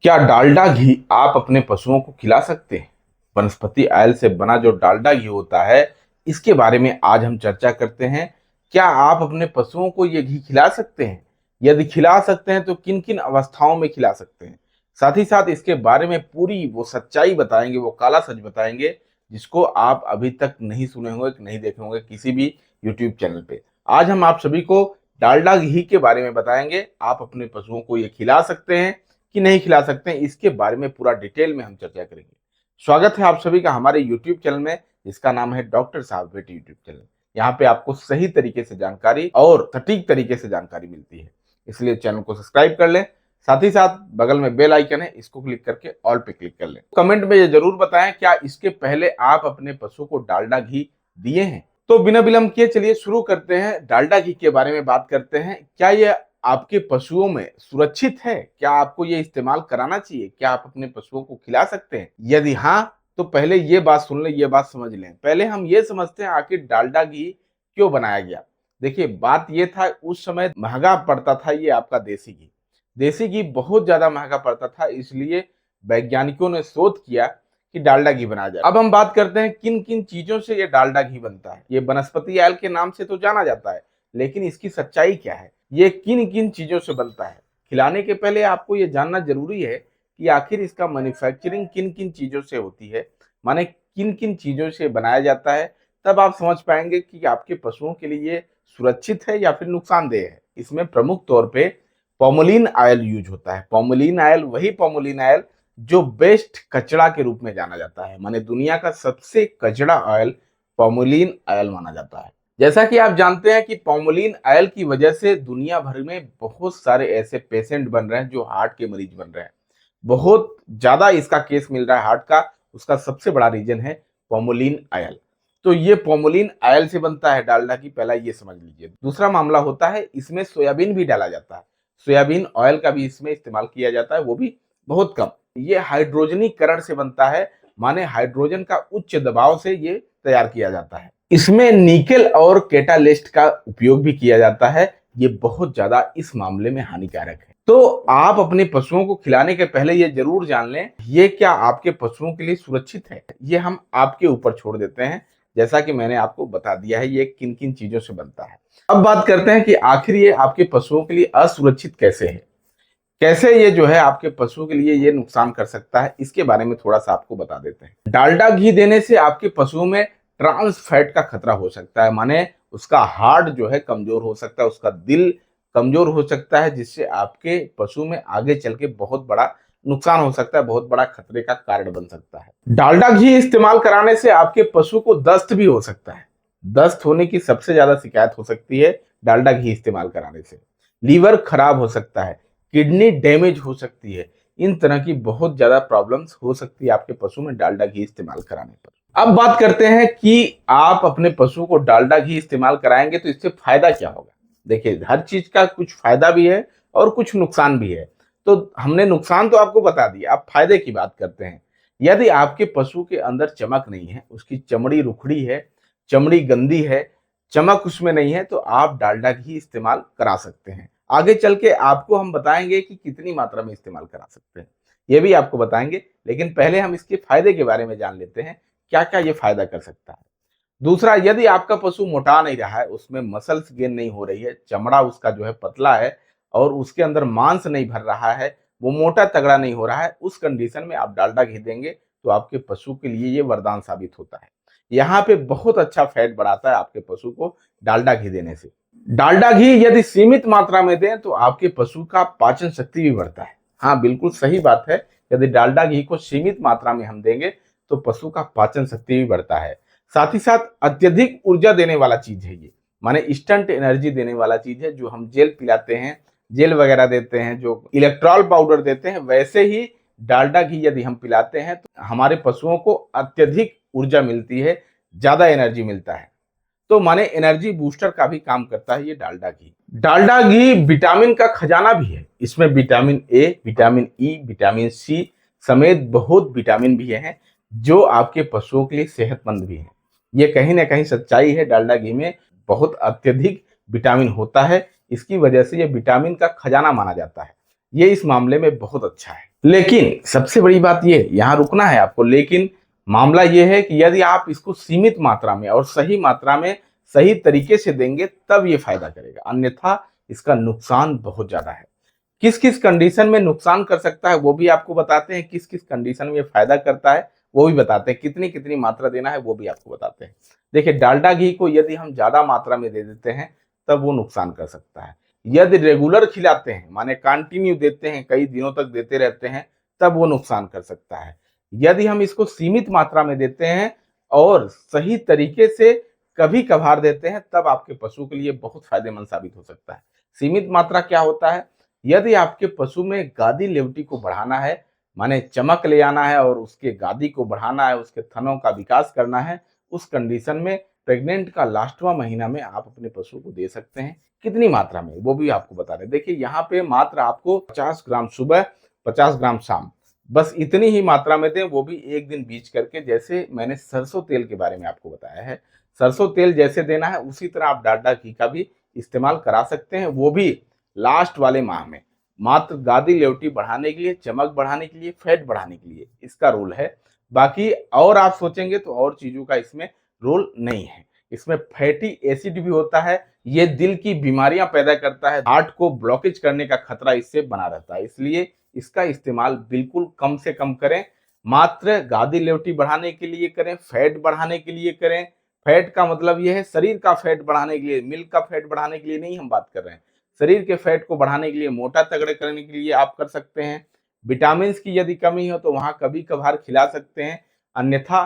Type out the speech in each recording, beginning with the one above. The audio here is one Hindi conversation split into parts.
क्या डालडा घी आप अपने पशुओं को खिला सकते हैं? वनस्पति ऑयल से बना जो डालडा घी होता है, इसके बारे में आज हम चर्चा करते हैं। क्या आप अपने पशुओं को ये घी खिला सकते हैं? यदि खिला सकते हैं तो किन किन अवस्थाओं में खिला सकते हैं? साथ ही साथ इसके बारे में पूरी वो सच्चाई बताएंगे, वो काला सच बताएंगे, जिसको आप अभी तक नहीं सुने होंगे, नहीं देखे होंगे किसी भी यूट्यूब चैनल पे। आज हम आप सभी को डालडा घी के बारे में बताएंगे। आप अपने पशुओं को ये खिला सकते हैं कि नहीं खिला सकते हैं, इसके बारे में पूरा डिटेल में हम चर्चा करेंगे। स्वागत है आप सभी का हमारे YouTube चैनल में, जिसका नाम है डॉक्टर साहब वेट यूट्यूब चैनल। यहाँ पे आपको सही तरीके से जानकारी और सटीक तरीके से जानकारी मिलती है, इसलिए चैनल को सब्सक्राइब कर लें। साथ ही साथ बगल में बेल आइकन है, इसको क्लिक करके ऑल पे क्लिक कर लें। कमेंट में ये जरूर बताएं, क्या इसके पहले आप अपने पशु को डालडा घी दिए हैं? तो बिना विलंब किए चलिए शुरू करते हैं। डालडा घी के बारे में बात करते हैं। क्या ये आपके पशुओं में सुरक्षित है? क्या आपको ये इस्तेमाल कराना चाहिए? क्या आप अपने पशुओं को खिला सकते हैं? यदि हाँ, तो पहले ये बात सुन लें, ये बात समझ लें। पहले हम ये समझते हैं आखिर डालडा घी क्यों बनाया गया। देखिए, बात ये था, उस समय महंगा पड़ता था ये आपका देसी घी। देसी घी बहुत ज्यादा महंगा पड़ता था, इसलिए वैज्ञानिकों ने शोध किया कि डालडा घी बनाया जाए। अब हम बात करते हैं किन किन चीजों से ये डालडा घी बनता है। ये वनस्पति ऑयल के नाम से तो जाना जाता है, लेकिन इसकी सच्चाई क्या है, ये किन किन चीजों से बनता है। खिलाने के पहले आपको ये जानना जरूरी है कि आखिर इसका मैन्युफैक्चरिंग किन किन चीजों से होती है, माने किन किन चीजों से बनाया जाता है। तब आप समझ पाएंगे कि आपके पशुओं के लिए सुरक्षित है या फिर नुकसानदेह है। इसमें प्रमुख तौर पे पॉमुलिन ऑयल यूज होता है। पॉमुलिन ऑयल वही पॉमुलिन ऑयल जो बेस्ट कचड़ा के रूप में जाना जाता है, माने दुनिया का सबसे कचड़ा ऑयल पॉमुलिन ऑयल माना जाता है। जैसा कि आप जानते हैं कि पॉमुलिन ऑयल की वजह से दुनिया भर में बहुत सारे ऐसे पेशेंट बन रहे हैं जो हार्ट के मरीज बन रहे हैं। बहुत ज्यादा इसका केस मिल रहा है हार्ट का। उसका सबसे बड़ा रीजन है पॉमुलिन ऑयल। तो ये पॉमुलिन ऑयल से बनता है डालडा की, पहला ये समझ लीजिए। दूसरा मामला होता है, इसमें सोयाबीन भी डाला जाता है। सोयाबीन ऑयल का भी इसमें इस्तेमाल किया जाता है, वो भी बहुत कम। ये हाइड्रोजनीकरण से बनता है, माने हाइड्रोजन का उच्च दबाव से ये तैयार किया जाता है। इसमें निकेल और कैटालिस्ट का उपयोग भी किया जाता है। ये बहुत ज्यादा इस मामले में हानिकारक है। तो आप अपने पशुओं को खिलाने के पहले ये जरूर जान लें, ये क्या आपके पशुओं के लिए सुरक्षित है। ये हम आपके ऊपर छोड़ देते हैं। जैसा कि मैंने आपको बता दिया है ये किन किन चीजों से बनता है। अब बात करते हैं कि आखिर ये आपके पशुओं के लिए असुरक्षित कैसे है, कैसे ये जो है आपके पशुओं के लिए ये नुकसान कर सकता है। इसके बारे में थोड़ा सा आपको बता देते हैं। डालडा घी देने से आपके पशुओं में ट्रांस फैट का खतरा हो सकता है, माने उसका हार्ट जो है कमजोर हो सकता है, उसका दिल कमजोर हो सकता है, जिससे आपके पशु में आगे चल के बहुत बड़ा नुकसान हो सकता है, बहुत बड़ा खतरे का कारण बन सकता है। डालडा घी इस्तेमाल कराने से आपके पशु को दस्त भी हो सकता है। दस्त होने की सबसे ज्यादा शिकायत हो सकती है डालडा घी इस्तेमाल कराने से। लीवर खराब हो सकता है, किडनी डैमेज हो सकती है। इन तरह की बहुत ज्यादा प्रॉब्लम्स हो सकती है आपके पशु में डालडा घी इस्तेमाल कराने पर। अब बात करते हैं कि आप अपने पशु को डालडा घी इस्तेमाल कराएंगे तो इससे फायदा क्या होगा। देखिए, हर चीज का कुछ फायदा भी है और कुछ नुकसान भी है। तो हमने नुकसान तो आपको बता दिया, अब फायदे की बात करते हैं। यदि आपके पशु के अंदर चमक नहीं है, उसकी चमड़ी रुखड़ी है, चमड़ी गंदी है, चमक उसमें नहीं है, तो आप डालडा घी इस्तेमाल करा सकते हैं। आगे चल के आपको हम बताएंगे कि कितनी मात्रा में इस्तेमाल करा सकते हैं, ये भी आपको बताएंगे। लेकिन पहले हम इसके फायदे के बारे में जान लेते हैं, क्या क्या ये फायदा कर सकता है। दूसरा, यदि आपका पशु मोटा नहीं रहा है, उसमें मसल्स गेन नहीं हो रही है, चमड़ा उसका जो है पतला है और उसके अंदर मांस नहीं भर रहा है, वो मोटा तगड़ा नहीं हो रहा है, उस कंडीशन में आप डालडा घी देंगे तो आपके पशु के लिए ये वरदान साबित होता है। यहाँ पे बहुत अच्छा फैट बढ़ाता है आपके पशु को डालडा घी देने से। डालडा घी यदि सीमित मात्रा में दें तो आपके पशु का पाचन शक्ति भी बढ़ता है। हाँ, बिल्कुल सही बात है। यदि डालडा घी को सीमित मात्रा में हम देंगे तो पशु का पाचन शक्ति भी बढ़ता है। साथ ही साथ अत्यधिक ऊर्जा देने वाला चीज है ये, माने इंस्टेंट एनर्जी देने वाला चीज है। जो हम जेल पिलाते हैं, जेल वगैरह देते हैं, जो इलेक्ट्रॉल पाउडर देते हैं, वैसे ही डालडा घी यदि हम पिलाते हैं तो हमारे पशुओं को अत्यधिक ऊर्जा मिलती है, ज्यादा एनर्जी मिलता है। तो माने एनर्जी बूस्टर का भी काम करता है ये डालडा घी। डालडा घी विटामिन का खजाना भी है। इसमें vitamin A, vitamin E, vitamin C समेत बहुत विटामिन भी हैं, जो आपके पशुओं के लिए सेहतमंद भी हैं। ये कहीं ना कहीं सच्चाई है, डालडा घी में बहुत अत्यधिक विटामिन होता है। इसकी वजह से ये विटामिन का खजाना माना जाता है। ये इस मामले में बहुत अच्छा है। लेकिन सबसे बड़ी बात ये, यहाँ रुकना है आपको, लेकिन मामला ये है कि यदि आप इसको सीमित मात्रा में और सही मात्रा में सही तरीके से देंगे तब ये फायदा करेगा, अन्यथा इसका नुकसान बहुत ज्यादा है। किस किस कंडीशन में नुकसान कर सकता है वो भी आपको बताते हैं, किस किस कंडीशन में ये फायदा करता है वो भी बताते हैं, कितनी कितनी मात्रा देना है वो भी आपको बताते हैं। देखिए, डालडा घी को यदि हम ज्यादा मात्रा में दे देते हैं तब वो नुकसान कर सकता है। यदि रेगुलर खिलाते हैं, माने कंटिन्यू देते हैं, कई दिनों तक देते रहते हैं, तब वो नुकसान कर सकता है। यदि हम इसको सीमित मात्रा में देते हैं और सही तरीके से कभी कभार देते हैं तब आपके पशु के लिए बहुत फायदेमंद साबित हो सकता है। सीमित मात्रा क्या होता है? यदि आपके पशु में गादी लेवटी को बढ़ाना है, माने चमक ले आना है और उसके गादी को बढ़ाना है, उसके थनों का विकास करना है, उस कंडीशन में प्रेग्नेंट का लास्टवां महीना में आप अपने पशु को दे सकते हैं। कितनी मात्रा में वो भी आपको बता रहे हैं। देखिए, यहाँ पे मात्र आपको 50 ग्राम सुबह, 50 ग्राम शाम, बस इतनी ही मात्रा में दें, वो भी एक दिन बीच करके। जैसे मैंने सरसों तेल के बारे में आपको बताया है, सरसों तेल जैसे देना है उसी तरह आप डालडा घी का भी इस्तेमाल करा सकते हैं, वो भी लास्ट वाले माह में, मात्र गादी लेवटी बढ़ाने के लिए, चमक बढ़ाने के लिए, फैट बढ़ाने के लिए इसका रोल है। बाकी और आप सोचेंगे तो और चीजों का इसमें रोल नहीं है। इसमें फैटी एसिड भी होता है, ये दिल की बीमारियां पैदा करता है, हार्ट को ब्लॉकेज करने का खतरा इससे बना रहता है, इसलिए इसका इस्तेमाल बिल्कुल कम से कम करें। मात्र गादी लेवटी बढ़ाने के लिए करें, फैट बढ़ाने के लिए करें। फैट का मतलब यह है शरीर का फैट बढ़ाने के लिए, मिल्क का फैट बढ़ाने के लिए नहीं हम बात कर रहे हैं। शरीर के फैट को बढ़ाने के लिए, मोटा तगड़े करने के लिए आप कर सकते हैं। विटामिन की यदि कमी हो तो वहां कभी कभार खिला सकते हैं, अन्यथा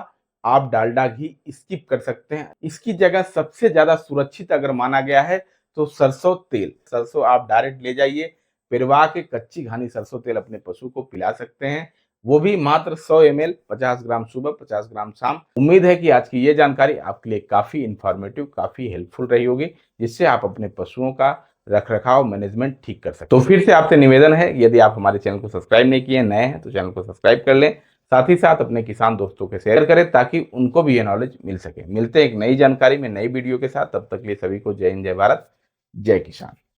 आप डालडा घी स्किप कर सकते हैं। इसकी जगह सबसे ज्यादा सुरक्षित अगर माना गया है तो सरसों तेल। सरसों आप डायरेक्ट ले जाइए, पिरवा के कच्ची घानी सरसों तेल अपने पशु को पिला सकते हैं, वो भी मात्र 100 ml, 50 ग्राम सुबह, 50 ग्राम शाम। उम्मीद है कि आज की ये जानकारी आपके लिए काफी इंफॉर्मेटिव, काफी हेल्पफुल रही होगी, जिससे आप अपने पशुओं का रख रखाव मैनेजमेंट ठीक कर सकते। तो फिर से आपसे निवेदन है, यदि आप हमारे चैनल को सब्सक्राइब नहीं किए, नए हैं तो चैनल को सब्सक्राइब कर लें, साथ ही साथ अपने किसान दोस्तों के शेयर करें ताकि उनको भी ये नॉलेज मिल सके। मिलते हैं एक नई जानकारी में, नई वीडियो के साथ, तब तक के लिए सभी को जय हिंद, जय भारत, जय किसान।